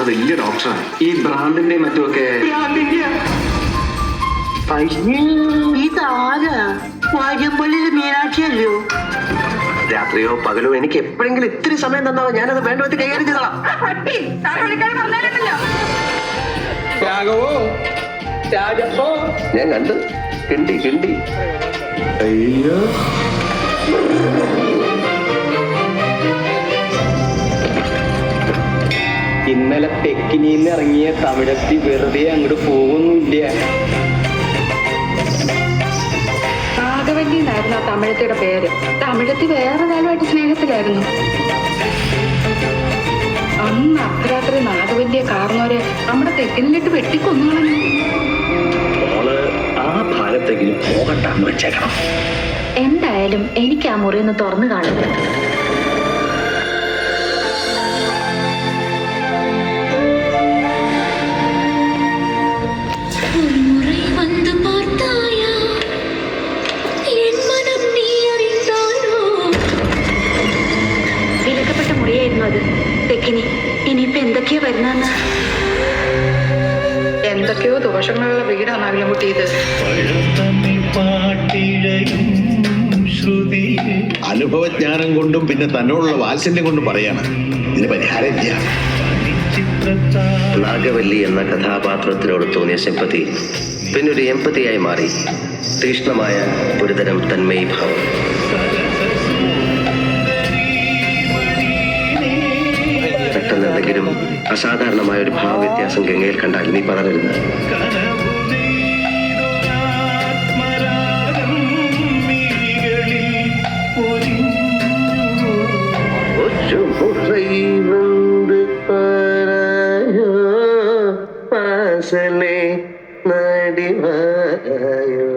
വലിയ ഡോക്ടറാണ്. ഈ ഭ്രാന്തിന്റെ മറ്റുമൊക്കെ. ഇതാരാ? വാര്യമ്പള്ളിയിലെ മീനാക്ഷിയല്ലോ? രാത്രിയോ പകലോ എനിക്ക് എപ്പോഴെങ്കിലും ഇത്തിരി സമയം തന്നാവോ ഞാനത് വേണ്ട വിധത്തിൽ കൈകാര്യം ചെയ്തോളാം. ഞാൻ കണ്ട് കിണ്ടി കിണ്ടി. അയ്യോ, ഇന്നലെ തെക്കിനിന്ന് ഇറങ്ങിയ തമിഴത്തി വെറുതെ അങ്ങോട്ട് പോകുന്നില്ല. നാഗവല്ലി എന്നായിരുന്നു ആ തമിഴത്തിയുടെ പേര്. തമിഴത്തി വേറൊരാളുമായിട്ട് സ്നേഹത്തിലായിരുന്നു. അന്ന് അർദ്ധരാത്രി നാഗവല്ലിയെ കാർന്നവരെ നമ്മുടെ തെക്കിനിലിട്ട് വെട്ടിക്കൊന്നു. ആ ഭാഗത്തെങ്കിലും പോകട്ടാന്ന് വെച്ചേക്കണം. എന്തായാലും എനിക്ക് ആ മുറി ഒന്ന് തുറന്നു കാണുന്നു. വിലക്കപ്പെട്ട മുറിയായിരുന്നു അത്. തെക്കിനി ഇനിയിപ്പോ എന്തൊക്കെയാ വരുന്നെന്ന്. എന്തൊക്കെയോ ദോഷങ്ങളുള്ള വീടാണ് അവിലംകുട്ടി ഇത്. അനുഭവജ്ഞാനം കൊണ്ടും പിന്നെ തന്നോടുള്ള വാത്സല്യം കൊണ്ടും പറയാണ് ഇതിന് പരിഹാരം ഇല്ല. നാഗവല്ലി എന്ന കഥാപാത്രത്തിനോട് തോന്നിയ സിമ്പതി പിന്നൊരു എമ്പതിയായി മാറി. തീക്ഷ്ണമായ ഒരുതരം തന്മയീഭാവം. പെട്ടെന്ന് എന്തെങ്കിലും അസാധാരണമായ ഒരു ഭാവവ്യത്യാസം ഗംഗയിൽ കണ്ടാൽ നീ പതറരുത്. നടിവായോ